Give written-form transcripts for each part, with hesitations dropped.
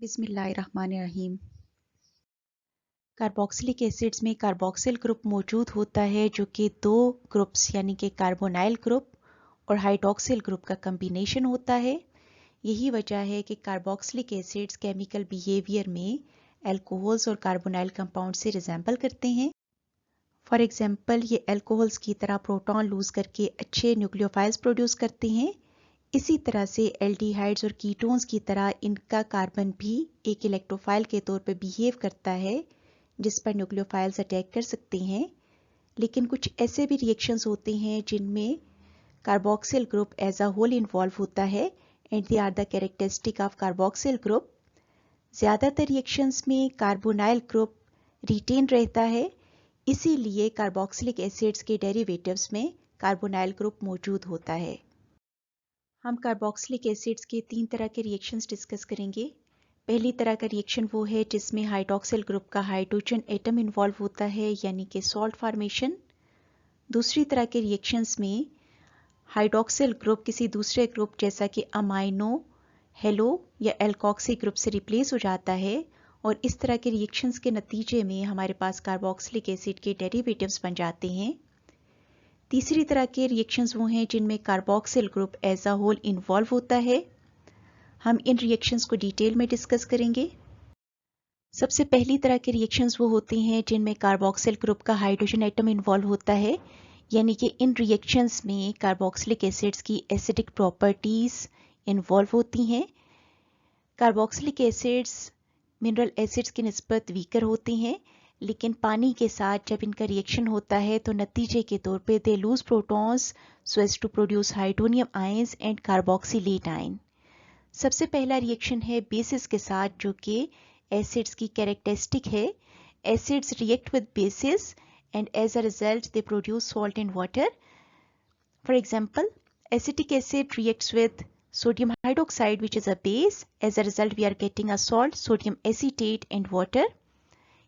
बिस्मिल्लाहिर्रहमानिर्रहीम। Carboxylic acids में carboxyl group मौजूद होता है जो कि दो ग्रुप्स यानी कि कार्बोनाइल ग्रुप और हाइड्रोक्सिल ग्रुप का कम्बिनेशन होता है। यही वजह है कि कार्बोक्सिलिक एसिड्स केमिकल बिहेवियर में अल्कोहल्स और कार्बोनाइल कंपाउंड से रिजेंबल करते हैं। फॉर एग्जांपल, ये अल्कोहल्स की तरह प्रोटॉन लूज करके अच्छे न्यूक्लियोफाइल्स प्रोड्यूस करते हैं। इसी तरह से एल्डिहाइड्स और कीटोन्स की तरह इनका कार्बन भी एक इलेक्ट्रोफाइल के तौर पर बिहेव करता है जिस पर न्यूक्लियोफाइल्स अटैक कर सकते हैं। लेकिन कुछ ऐसे भी रिएक्शंस होते हैं जिनमें carboxyl group as a whole involve होता है and they are the characteristic of carboxyl group. ज़्यादातर रिएक्शंस में कार्बोनाइल ग्रुप रिटेन रहता है, इसीलिए कार्बोक्सिलिक एसिड्स के डेरिवेटिव्स में कार्बोनाइल ग्रुप मौजूद होता है। हम कार्बोक्सिलिक एसिड्स के 3 तरह के रिएक्शंस डिस्कस करेंगे। पहली तरह का रिएक्शन वो है जिसमें हाइड्रोक्सिल ग्रुप का हाइड्रोजन एटम इन्वॉल्व होता है यानी कि सॉल्ट फॉर्मेशन। दूसरी तरह के रिएक्शंस में हाइड्रोक्सिल ग्रुप किसी दूसरे ग्रुप जैसा कि अमाइनो, हेलो या एल्कोक्सी ग्रुप से रिप्लेस हो जाता है और इस तरह के रिएक्शंस के नतीजे में हमारे पास कार्बोक्सिलिक एसिड के डेरिवेटिव्स बन जाते हैं। तीसरी तरह के रिएक्शंस वो हैं जिनमें carboxyl group as a whole involve होता है। हम इन रिएक्शंस को डिटेल में डिस्कस करेंगे। सबसे पहली तरह के रिएक्शंस वो होते हैं जिनमें कार्बोक्सिल ग्रुप का हाइड्रोजन एटम इन्वॉल्व होता है, यानी कि इन रिएक्शंस में कार्बोक्सिलिक एसिड्स की एसिडिक प्रॉपर्टीज इन्वॉल्व होती हैं। कार्बोक्सिलिक एसिड्स मिनरल एसिड्स की निस्बत वीकर होते हैं, लेकिन पानी के साथ जब इनका रिएक्शन होता है तो नतीजे के तौर पे they lose protons so as to produce hydronium ions and carboxylate ion. सबसे पहला रिएक्शन है बेसिस के साथ जो कि एसिड्स की कैरेक्टरिस्टिक है। Acids react with bases and as a result they produce salt and water. For example, acetic acid reacts with sodium hydroxide which is a base. As a result we are getting a salt, sodium acetate and water.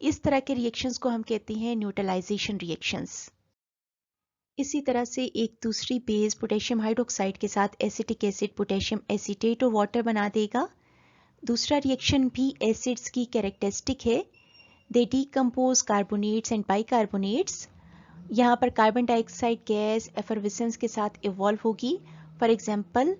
इस तरह के reactions को हम कहते हैं neutralisation reactions. इसी तरह से एक दूसरी बेस पोटेशियम हाइड्रोक्साइड के साथ एसिटिक एसिड पोटेशियम एसीटेट और वाटर बना देगा। दूसरा रिएक्शन भी एसिड्स की कैरेक्टरिस्टिक है। दे डीकम्पोज कार्बोनेट्स एंड बाइकार्बोनेट्स। यहाँ पर कार्बन डाइऑक्साइड गैस एफरविसेंस के साथ इवॉल्व होगी। फॉर एग्जांपल,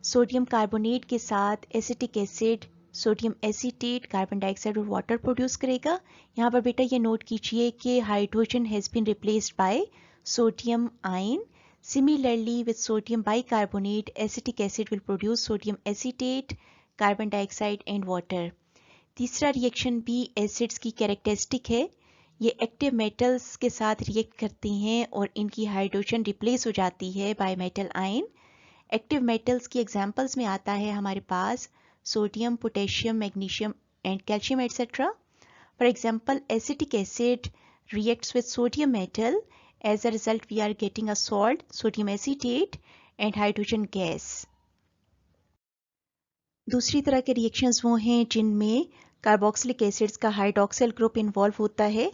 सोडियम कार्बोनेट के साथ acetic acid sodium acetate carbon dioxide और वाटर प्रोड्यूस करेगा। यहाँ पर बेटा ये नोट कीजिए कि hydrogen has been replaced by sodium ion. Similarly with sodium bicarbonate acetic acid will produce sodium acetate carbon dioxide and water. तीसरा रिएक्शन भी एसिड्स की कैरेक्टरिस्टिक है। ये एक्टिव मेटल्स के साथ रिएक्ट करते हैं और इनकी हाइड्रोजन रिप्लेस हो जाती है by metal ion. Active metals की एग्जांपल्स में आता है हमारे पास sodium, potassium, magnesium and calcium etcetera. For example, acetic acid reacts with sodium metal. As a result we are getting a salt, sodium acetate and hydrogen gas. दूसरी तरह के reactions वो हैं जिनमें कार्बोक्सिलिक एसिड्स का हाइड्रोक्सिल ग्रुप इन्वॉल्व होता है।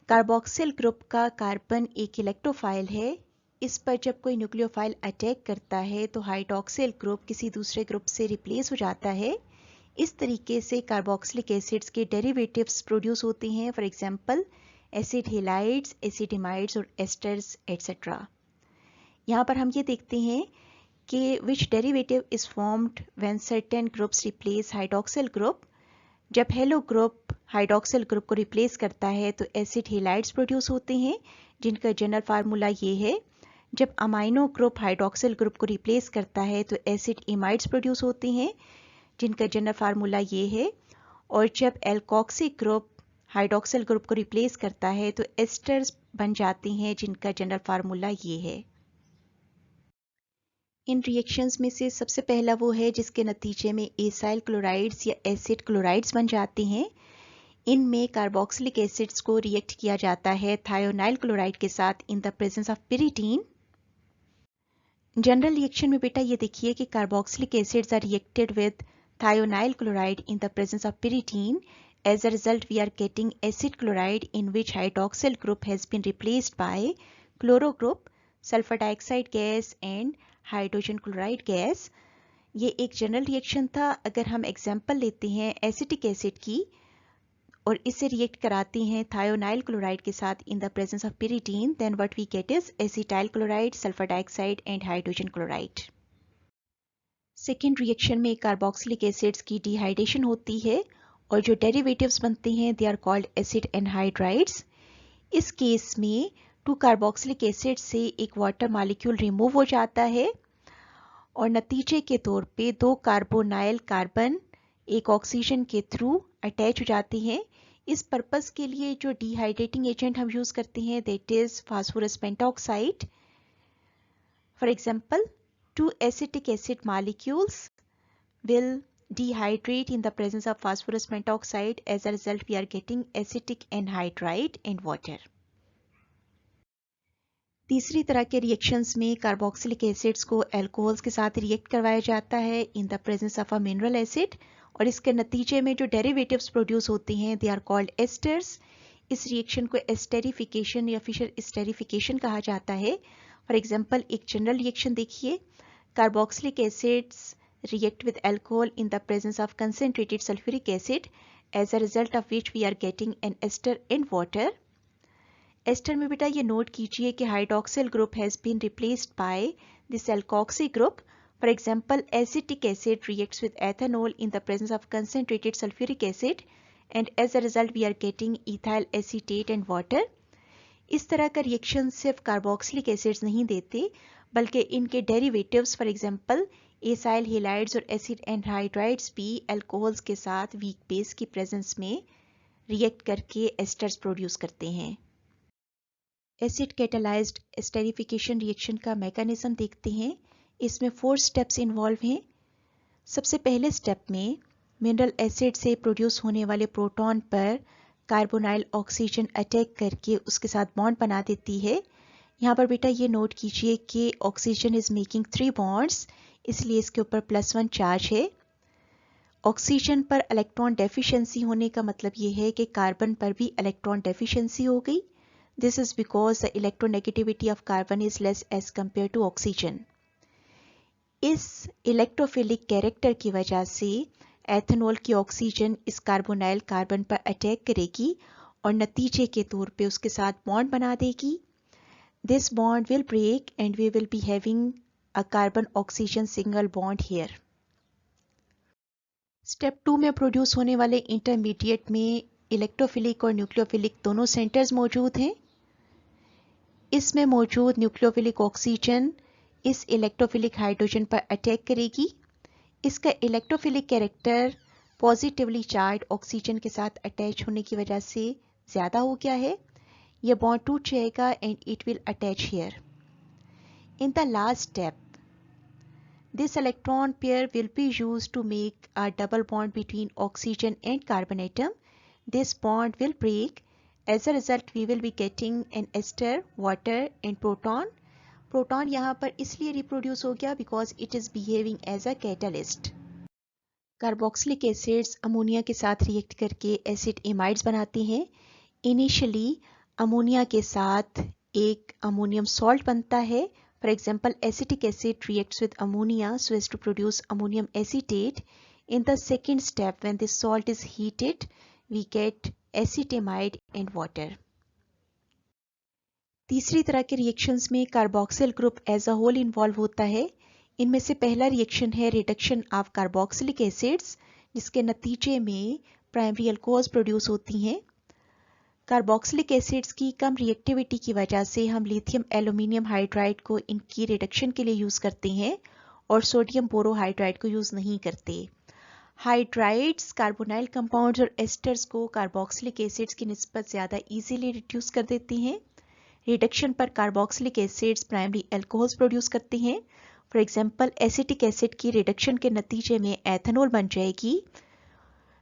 Carboxyl group का कार्बन एक इलेक्ट्रोफाइल है। इस पर जब कोई न्यूक्लियोफाइल अटैक करता है तो हाइड्रोक्सिल ग्रुप किसी दूसरे ग्रुप से रिप्लेस हो जाता है। इस तरीके से कार्बोक्सिलिक एसिड्स के डेरिवेटिव्स प्रोड्यूस होते हैं। फॉर एग्जांपल, एसिड हेलाइड्स, एसिडिमाइड्स और एस्टर्स एटसेट्रा। यहाँ पर हम ये देखते हैं कि which derivative is formed when certain groups replace hydroxyl group. जब हेलो ग्रुप हाइड्रोक्सिल ग्रुप को रिप्लेस करता है तो एसिड हेलाइड्स प्रोड्यूस होते हैं जिनका जनरल फार्मूला ये है। जब अमाइनो ग्रुप हाइड्रोक्सिल ग्रुप को रिप्लेस करता है तो एसिड इमाइड्स प्रोड्यूस होते हैं जिनका जनरल फार्मूला ये है। और जब एल्कोक्सी ग्रुप हाइड्रोक्सिल ग्रुप को रिप्लेस करता है तो एस्टर्स बन जाते हैं जिनका जनरल फार्मूला ये है। इन रिएक्शंस में से सबसे पहला वो है जिसके नतीजे में एसाइल क्लोराइड्स या एसिड क्लोराइड्स बन जाते हैं। इनमें कार्बोक्सिलिक एसिड्स को रिएक्ट किया जाता है थायोनाइल क्लोराइड के साथ in the presence of pyridine. General reaction में बेटा ये देखिए कि carboxylic acids are reacted with thionyl chloride in the presence of pyridine. As a result we are getting acid chloride in which hydroxyl group has been replaced by chloro group, sulfur dioxide gas and hydrogen chloride gas. ये एक general reaction था। अगर हम example लेते हैं acetic acid की और इसे रिएक्ट कराते हैं थायोनाइल क्लोराइड के साथ in the presence of pyridine, then what we get is acetyl chloride, sulphur dioxide and hydrogen chloride. Second reaction में कार्बोक्सिलिक एसिड्स की डिहाइड्रेशन होती है और जो डेरिवेटिव्स बनते हैं they are called acid anhydrides. इस केस में 2 कार्बोक्सिलिक एसिड से एक वाटर मॉलिक्यूल रिमूव हो जाता है और नतीजे के तौर पे 2 कार्बोनाइल कार्बन एक ऑक्सीजन के थ्रू अटैच हो जाते हैं। इस पर्पस के लिए जो डिहाइड्रेटिंग एजेंट हम यूज करते हैं that is phosphorus pentoxide. For example 2 acetic acid molecules will dehydrate in the presence of phosphorus pentoxide. As a result we are getting acetic anhydride and water. तीसरी तरह के reactions में carboxylic acids को alcohols के साथ react करवाया जाता है इन the presence of a mineral acid और इसके नतीजे में जो डेरिवेटिव्स प्रोड्यूस होते हैं दे आर कॉल्ड एस्टर्स। इस रिएक्शन को एस्टेरिफिकेशन या फिर एस्टेरिफिकेशन कहा जाता है। फॉर एग्जांपल एक जनरल रिएक्शन देखिए, carboxylic acids react with alcohol in the presence of concentrated sulfuric acid, as a result of which we are getting an ester in water. Ester में बेटा ये नोट कीजिए कि hydroxyl group has been replaced by this alkoxy group. For example acetic acid reacts with ethanol in the presence of concentrated sulphuric acid and as a result we are getting ethyl acetate and water. इस तरह का reaction सिर्फ carboxylic acids नहीं देते बल्कि इनके derivatives for example acyl halides और acid anhydrides भी अल्कोहल्स के साथ वीक बेस की प्रेजेंस में रिएक्ट करके एस्टर्स प्रोड्यूस करते हैं। एसिड कैटालाइज्ड एस्टेरिफिकेशन रिएक्शन का मैकेनिज्म देखते हैं। इसमें 4 स्टेप्स इन्वॉल्व हैं। सबसे पहले स्टेप में मिनरल एसिड से प्रोड्यूस होने वाले प्रोटॉन पर कार्बोनाइल ऑक्सीजन अटैक करके उसके साथ बॉन्ड बना देती है। यहाँ पर बेटा ये नोट कीजिए कि ऑक्सीजन इज मेकिंग 3 बॉन्ड्स, इसलिए इसके ऊपर +1 चार्ज है। ऑक्सीजन पर इलेक्ट्रॉन डेफिशिएंसी होने का मतलब ये है कि कार्बन पर भी इलेक्ट्रॉन डेफिशिएंसी हो गई। This is because the electronegativity of carbon is less as compared to oxygen. इस इलेक्ट्रोफिलिक कैरेक्टर की वजह से एथेनॉल की ऑक्सीजन इस कार्बोनाइल कार्बन पर अटैक करेगी और नतीजे के तौर पे उसके साथ बॉन्ड बना देगी। This bond will break and we will be having a carbon oxygen single bond here. Step 2 में प्रोड्यूस होने वाले इंटरमीडिएट में इलेक्ट्रोफिलिक और न्यूक्लियोफिलिक दोनों सेंटर्स मौजूद हैं। इसमें मौजूद न्यूक्लियोफिलिक ऑक्सीजन इस इलेक्ट्रोफिलिक हाइड्रोजन पर अटैक करेगी। इसका electrophilic character positively charge oxygen के साथ अटैच होने की वजह से ज़्यादा हो गया है। यह बॉन्ड टूट जाएगा and it will attach here. In the last step this electron pair will be used to make a double bond between oxygen and carbon atom. This bond will break. As a result, we will be getting an ester, water and proton. Proton यहाँ पर इसलिए reproduce हो गया because it is behaving as a catalyst. Carboxylic acids ammonia के साथ react करके acid amides बनाते हैं। इनिशियली अमोनिया के साथ एक अमोनियम सॉल्ट बनता है। For example, acetic acid reacts with ammonia so as to produce ammonium acetate. In the second step, when this salt is heated, we get acetamide and water. तीसरी तरह के reactions में carboxyl group as a whole involve होता है। इनमें से पहला reaction है रिडक्शन ऑफ कार्बोक्सिलिक एसिड्स, जिसके नतीजे में प्राइमरी अल्कोहल्स प्रोड्यूस होती हैं। कार्बोक्सिलिक एसिड्स की कम रिएक्टिविटी की वजह से हम लिथियम एल्यूमिनियम हाइड्राइड को इनकी रिडक्शन के लिए यूज़ करते हैं और सोडियम बोरोहाइड्राइड को यूज़ नहीं करते। हाइड्राइड्स कार्बोनाइल कंपाउंड्स और एस्टर्स को कार्बोक्सिलिक एसिड्स की निस्बत ज़्यादा इजीली रिड्यूस कर देते हैं। रिडक्शन पर carboxylic acids primary alcohols produce करते हैं। फॉर एग्जांपल एसिटिक एसिड की रिडक्शन के नतीजे में एथेनॉल बन जाएगी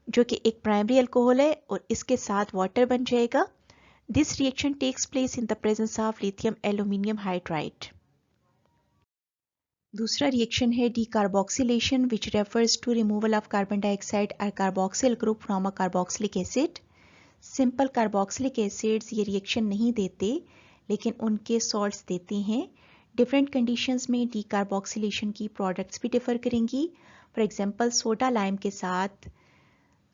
जो कि एक प्राइमरी अल्कोहल है और इसके साथ वाटर बन जाएगा। This reaction takes place in the presence of lithium aluminium hydride. दूसरा रिएक्शन है decarboxylation which refers to removal of carbon dioxide और carboxyl group from a carboxylic acid. Simple carboxylic acids ये रिएक्शन नहीं देते लेकिन उनके सॉल्ट्स देते हैं। डिफरेंट कंडीशंस में डीकार्बोक्सिलेशन की प्रोडक्ट्स भी डिफर करेंगी। फॉर एग्जांपल सोडा लाइम के साथ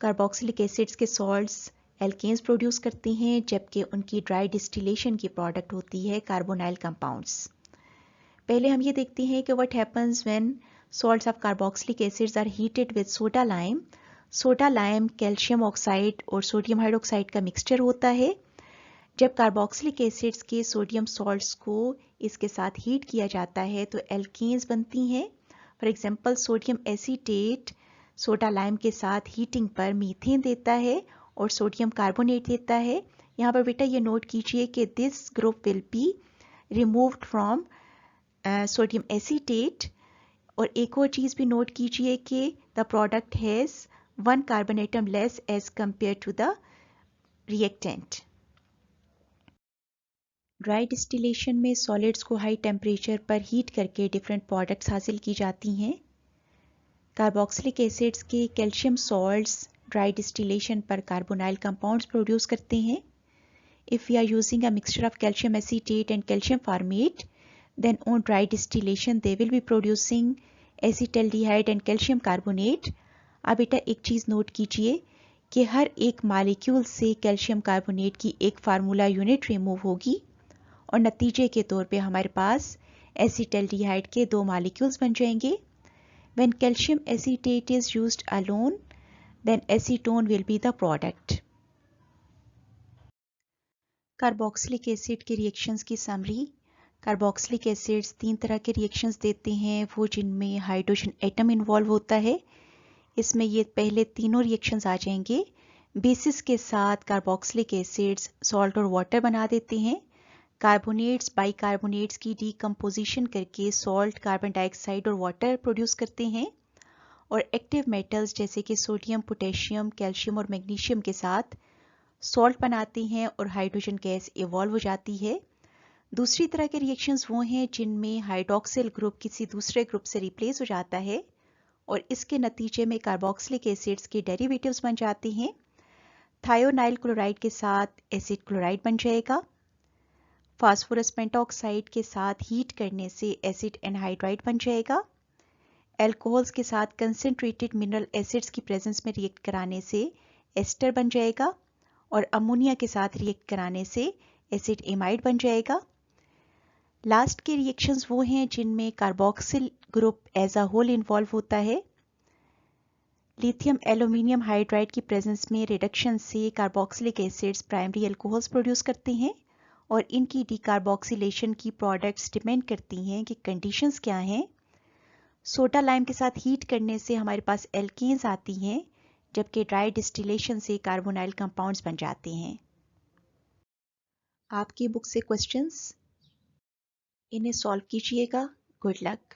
कार्बोक्सिलिक एसिड्स के सॉल्ट्स एल्केन्स प्रोड्यूस करते हैं, जबकि उनकी ड्राई डिस्टिलेशन की प्रोडक्ट होती है कार्बोनाइल कंपाउंड्स। पहले हम ये देखते हैं कि what happens when salts of carboxylic acids are heated with soda lime. Soda lime calcium oxide और सोडियम हाइड्रोक्साइड का मिक्सचर होता है। जब कार्बोक्सिलिक एसिड्स के सोडियम सॉल्ट्स को इसके साथ हीट किया जाता है तो एल्केन्स बनती हैं। For example sodium acetate soda lime के साथ हीटिंग पर मीथेन देता है और सोडियम कार्बोनेट देता है। यहाँ पर बेटा ये नोट कीजिए कि this group will be removed from sodium acetate. और एक और चीज़ भी नोट कीजिए कि the product has 1 carbon atom less as compare to the reactant. Dry distillation में सॉलिड्स को हाई टेम्परेचर पर हीट करके डिफरेंट प्रोडक्ट्स हासिल की जाती हैं। कार्बोक्सिलिक एसिड्स के कैल्शियम सॉल्ट्स ड्राई डिस्टिलेशन पर कार्बोनाइल कंपाउंड्स प्रोड्यूस करते हैं। If we are using a mixture of calcium acetate and calcium format, then on dry distillation they will be producing acetaldehyde and calcium carbonate. अब बेटा एक चीज़ note कीजिए कि हर एक molecule से कैल्शियम कार्बोनेट की एक फार्मूला यूनिट रिमूव होगी और नतीजे के तौर पे हमारे पास एसिटल्डिहाइड के 2 मालिक्यूल्स बन जाएंगे। When calcium acetate is used alone, then acetone will be the product. Carboxylic acid के रिएक्शंस की समरी। कार्बोक्सिलिक एसिड्स 3 तरह के रिएक्शंस देते हैं, वो जिनमें हाइड्रोजन एटम इन्वॉल्व होता है। इसमें ये पहले तीनों रिएक्शंस आ जाएंगे। बेसिस के साथ कार्बोक्सिलिक एसिड्स सॉल्ट और वाटर बना देते हैं। कार्बोनेट्स बाइकार्बोनेट्स की डीकम्पोजिशन करके सॉल्ट कार्बन डाइऑक्साइड और वाटर प्रोड्यूस करते हैं। और एक्टिव मेटल्स जैसे कि सोडियम पोटेशियम कैल्शियम और मैग्नीशियम के साथ सॉल्ट बनाते हैं और हाइड्रोजन गैस इवॉल्व हो जाती है। दूसरी तरह के रिएक्शंस वो हैं जिनमें हाइड्रोक्सिल ग्रुप किसी दूसरे ग्रुप से रिप्लेस हो जाता है और इसके नतीजे में कार्बोक्सिलिक एसिड्स के डेरिवेटिव्स बन जाते हैं। थायोनाइल क्लोराइड के साथ एसिड क्लोराइड बन जाएगा। फास्फोरस पेंटॉक्साइड के साथ हीट करने से एसिड एनहाइड्राइड बन जाएगा। एल्कोहल्स के साथ कंसंट्रेटेड मिनरल एसिड्स की प्रेजेंस में रिएक्ट कराने से एस्टर बन जाएगा और अमोनिया के साथ रिएक्ट कराने से एसिड एमाइड बन जाएगा। लास्ट के रिएक्शंस वो हैं जिनमें carboxyl group as a whole involve होता है। लिथियम एल्यूमिनियम हाइड्राइड की प्रेजेंस में रिडक्शन से carboxylic acids primary alcohols produce करते हैं और इनकी डीकार्बोक्सिलेशन की प्रोडक्ट्स डिपेंड करती हैं कि कंडीशंस क्या हैं। सोडा लाइम के साथ हीट करने से हमारे पास एल्केन्स आती हैं, जबकि ड्राई डिस्टिलेशन से कार्बोनाइल कंपाउंड्स बन जाते हैं। आपकी बुक से क्वेश्चंस, इन्हें सॉल्व कीजिएगा। Good luck.